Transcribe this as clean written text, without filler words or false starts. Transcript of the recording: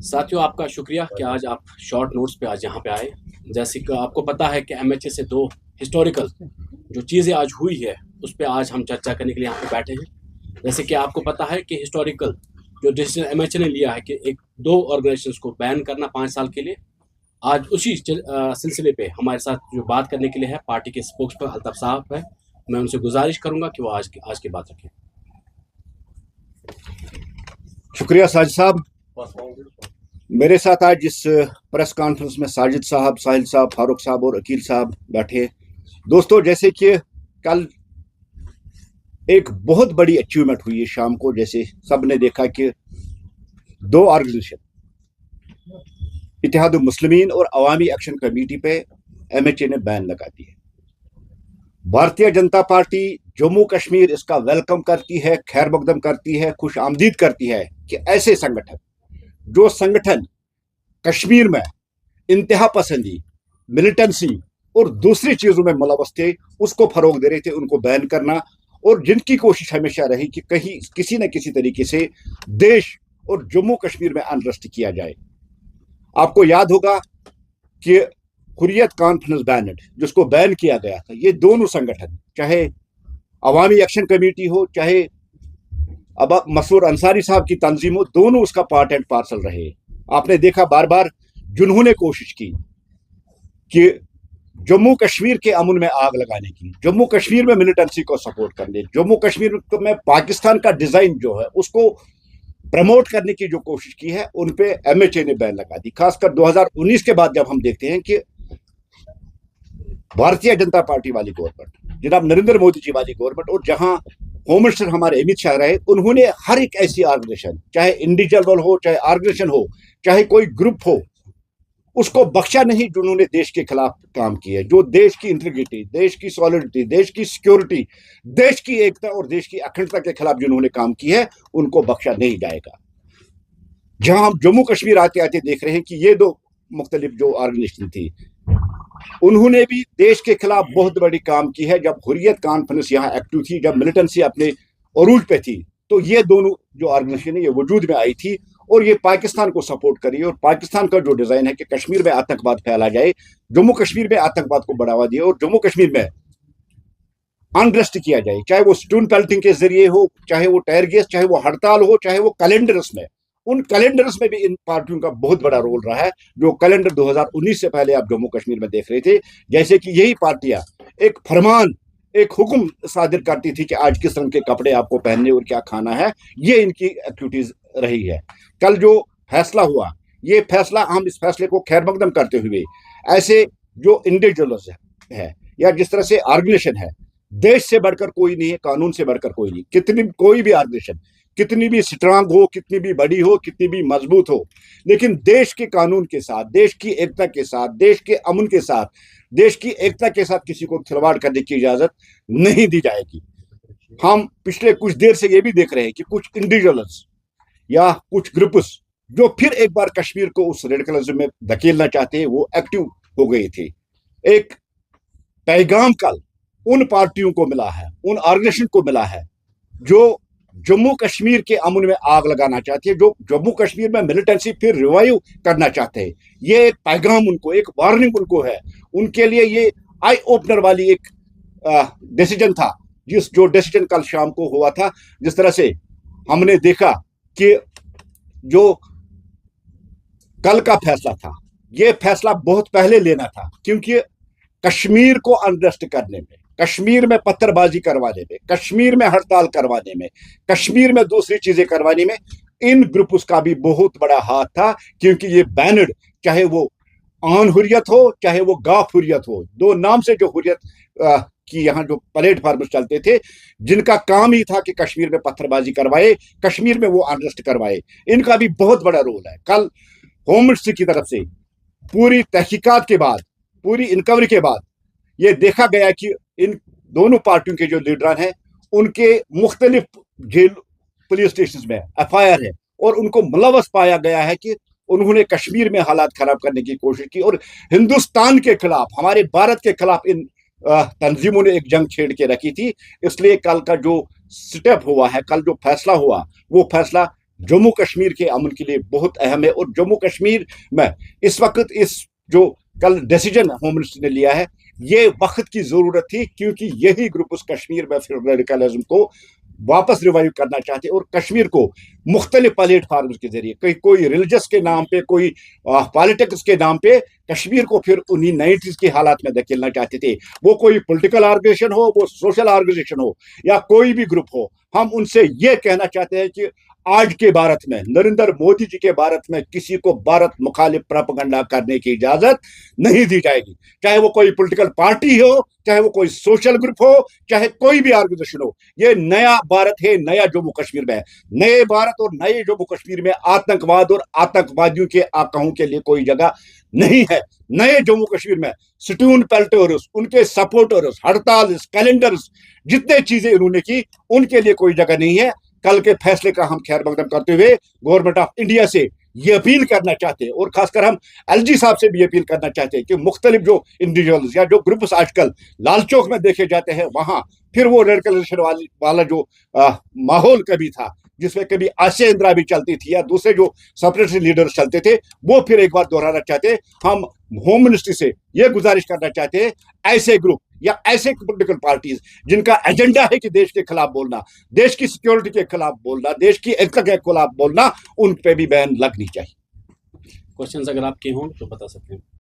साथियों, आपका शुक्रिया कि आज आप शॉर्ट नोट्स पे आज यहाँ पे आए। जैसे कि आपको पता है कि एमएचए से दो हिस्टोरिकल जो चीज़ें आज हुई है उस पे आज हम चर्चा करने के लिए यहाँ पे बैठे हैं। जैसे कि आपको पता है कि हिस्टोरिकल जो डिसीजन एमएचए ने लिया है कि एक दो ऑर्गेनाइजेशंस को बैन करना 5 साल के लिए, आज उसी सिलसिले पे हमारे साथ जो बात करने के लिए है पार्टी के स्पोक्स पर अल्ताफ साहब है। मैं उनसे गुजारिश करूंगा कि वो आज की बात रखें। शुक्रिया साजिद साहब। मेरे साथ आज इस प्रेस कॉन्फ्रेंस में साजिद साहब, साहिल साहब, फारूक साहब और अकील साहब बैठे। दोस्तों, जैसे कि कल एक बहुत बड़ी अचीवमेंट हुई है शाम को, जैसे सब ने देखा कि दो ऑर्गेनाइजेशन इत्तेहादुल मुस्लिमीन और अवामी एक्शन कमेटी पे एमएचए ने बैन लगा दी है। भारतीय जनता पार्टी जम्मू कश्मीर इसका वेलकम करती है, खैर मकदम करती है, खुश आमदीद करती है कि ऐसे जो संगठन कश्मीर में इंतहा पसंदी, मिलिटेंसी और दूसरी चीजों में मुलवस थे, उसको फरोग दे रहे थे, उनको बैन करना। और जिनकी कोशिश हमेशा रही कि कहीं किसी न किसी तरीके से देश और जम्मू कश्मीर में अनरेस्ट किया जाए। आपको याद होगा कि हुर्रियत कॉन्फ्रेंस बैनड जिसको बैन किया गया था, ये दोनों संगठन, चाहे अवामी एक्शन कमेटी हो, चाहे अब मसूर अंसारी साहब की तंजीम हो, दोनों उसका पार्ट एंड पार्सल रहे। आपने देखा बार बार जिन्होंने कोशिश की कि जम्मू कश्मीर के अमन में आग लगाने की, जम्मू कश्मीर में मिलिटेंसी को सपोर्ट करने, जम्मू कश्मीर में पाकिस्तान का डिजाइन जो है उसको प्रमोट करने की जो कोशिश की है, उन पे एमएचए ने बैन लगा दी। खासकर 2019 के बाद जब हम देखते हैं कि भारतीय जनता पार्टी वाली गवर्नमेंट, जनाब नरेंद्र मोदी जी वाली गवर्नमेंट, और जहां होम मिनिस्टर हमारे अमित शाह रहे, उन्होंने हर एक ऐसी ऑर्गेनाइजेशन, चाहे इंडिविजुअल हो, चाहे ऑर्गेनाइजेशन हो, चाहे कोई ग्रुप हो, उसको बख्शा नहीं जिन्होंने देश के खिलाफ काम किया, जो देश की इंटीग्रिटी, देश की सॉलिडिटी, देश की सिक्योरिटी, देश की एकता और देश की अखंडता के खिलाफ जिन्होंने काम किया है, उनको बख्शा नहीं जाएगा। जहां हम जम्मू कश्मीर आते आते देख रहे हैं कि ये दो मुख्तलिफ जो ऑर्गेनाइजेशन थी, उन्होंने भी देश के खिलाफ बहुत बड़ी काम की है। जब हुर्रियत कॉन्फ्रेंस यहाँ एक्टिव थी, जब मिलिटेंसी अपने अरूज पे थी, तो ये दोनों जो ऑर्गेनाइजेशन है ये वजूद में आई थी और ये पाकिस्तान को सपोर्ट करी। और पाकिस्तान का जो डिजाइन है कि कश्मीर में आतंकवाद फैला जाए, जम्मू कश्मीर में आतंकवाद को बढ़ावा दिया और जम्मू कश्मीर में अनरेस्ट किया जाए, चाहे वो स्टोन पेल्टिंग के जरिए हो, चाहे वो टायर गैस, चाहे वो हड़ताल हो, चाहे वो कैलेंडर्स में, उन कैलेंडर्स में भी इन पार्टियों का बहुत बड़ा रोल रहा है। जो कैलेंडर 2019 से पहले आप जम्मू कश्मीर में देख रहे थे, जैसे कि यही पार्टियां एक फरमान, एक हुक्म सादिर करती थी कि आज किस रंग के कपड़े आपको पहनने और क्या खाना है, ये इनकी एक्टिविटीज रही है। कल जो फैसला हुआ, ये फैसला, हम इस फैसले को खैर मकदम करते हुए ऐसे जो इंडिविजुअल्स है या जिस तरह से ऑर्गेनाइजेशन है, देश से बढ़कर कोई नहीं है, कानून से बढ़कर कोई नहीं, कितनी कोई भी ऑर्गेनाइजेशन कितनी भी स्ट्रांग हो, कितनी भी बड़ी हो, कितनी भी मजबूत हो, लेकिन देश के कानून के साथ, देश की एकता के साथ, देश के अमन के साथ, देश की एकता के साथ किसी को खिलवाड़ करने की इजाजत नहीं दी जाएगी। हम पिछले कुछ देर से ये भी देख रहे हैं कि कुछ इंडिविजुअल्स या कुछ ग्रुप्स जो फिर एक बार कश्मीर को उस रेडिकलिज्म में धकेलना चाहते हैं, वो एक्टिव हो गए थे। एक पैगाम कल उन पार्टियों को मिला है, उन ऑर्गेनाइजेशन को मिला है जो जम्मू कश्मीर के अमन में आग लगाना चाहती है, जो जम्मू कश्मीर में मिलिटेंसी फिर रिवाइव करना चाहते हैं। ये एक पैगाम उनको, एक वार्निंग उनको है। उनके लिए ये आई ओपनर वाली एक डिसीजन था, जो डिसीजन कल शाम को हुआ था। जिस तरह से हमने देखा कि जो कल का फैसला था, ये फैसला बहुत पहले लेना था, क्योंकि कश्मीर को अनरेस्ट करने में, कश्मीर में पत्थरबाजी करवाने में, कश्मीर में हड़ताल करवाने में, कश्मीर में दूसरी चीजें करवाने में इन ग्रुप्स का भी बहुत बड़ा हाथ था। क्योंकि ये बैनर्ड, चाहे वो आन हुर्रियत हो, चाहे वो गाफ हुर्रियत हो, दो नाम से जो हुर्रियत की यहाँ जो प्लेटफॉर्म चलते थे, जिनका काम ही था कि कश्मीर में पत्थरबाजी करवाए, कश्मीर में वो अनरेस्ट करवाए, इनका भी बहुत बड़ा रोल है। कल होम मिनिस्ट्री की तरफ से पूरी तहकीकात के बाद, पूरी इंक्वायरी के बाद ये देखा गया कि इन दोनों पार्टियों के जो लीडर हैं, उनके मुख्तलिफ जेल पुलिस स्टेशन में एफआईआर है और उनको मुलवस पाया गया है कि उन्होंने कश्मीर में हालात खराब करने की कोशिश की और हिंदुस्तान के खिलाफ, हमारे भारत के खिलाफ इन तंजीमों ने एक जंग छेड़ के रखी थी। इसलिए कल का जो स्टेप हुआ है, कल जो फैसला हुआ, वो फैसला जम्मू कश्मीर के अमन के लिए बहुत अहम है। और जम्मू कश्मीर में इस वक्त इस जो कल डिसीजन होम मिनिस्टर ने लिया है, ये वक्त की जरूरत थी, क्योंकि यही ग्रुप उस कश्मीर में फिर रेडिकलिज्म को वापस रिवाइव करना चाहते और कश्मीर को मुख्तलिफ प्लेटफार्म के जरिए कोई रिलीजियस के नाम पे, कोई पॉलिटिक्स के नाम पे कश्मीर को फिर उन्हीं 90s के हालात में धकेलना चाहते थे। वो कोई पॉलिटिकल ऑर्गेनाइजेशन हो, वो सोशल ऑर्गेनाइजेशन हो, या कोई भी ग्रुप हो, हम उनसे ये कहना चाहते हैं कि आज के भारत में, नरेंद्र मोदी जी के भारत में, किसी को भारत मुखालिफ प्रोपेगेंडा करने की इजाजत नहीं दी जाएगी। चाहे वो कोई पॉलिटिकल पार्टी हो, चाहे वो कोई सोशल ग्रुप हो, चाहे कोई भी ऑर्गेनाइजेशन हो। ये नया भारत है, नया जम्मू कश्मीर में है। नए भारत और नए जम्मू कश्मीर में आतंकवाद और आतंकवादियों के आकाओं के लिए कोई जगह नहीं है। नए जम्मू कश्मीर में स्टून पेल्टर्स, उनके सपोर्टर्स, हड़ताल, कैलेंडर्स, जितने चीजें उन्होंने की, उनके लिए कोई जगह नहीं है। कल के फैसले का हम खैर मकदम करते हुए गवर्नमेंट ऑफ इंडिया से ये अपील करना चाहते हैं, और खासकर हम एलजी साहब से भी अपील करना चाहते हैं कि मुख्तलिफ जो इंडिविजुअल्स या जो ग्रुप्स आजकल लाल चौक में देखे जाते हैं, वहां फिर वो रेडिकलाइजेशन वाला जो माहौल कभी था, जिसमें कभी आसिया इंदिरा भी चलती थी या दूसरे जो सेपरेटिस्ट लीडर्स चलते थे, वो फिर एक बार दोहराना चाहते हैं। हम होम मिनिस्ट्री से ये गुजारिश करना चाहते हैं, ऐसे ग्रुप या ऐसे पॉलिटिकल पार्टीज जिनका एजेंडा है कि देश के खिलाफ बोलना, देश की सिक्योरिटी के खिलाफ बोलना, देश की एकता के खिलाफ बोलना, उन पे भी बैन लगनी चाहिए। क्वेश्चंस अगर आपके हों तो बता सकते हैं।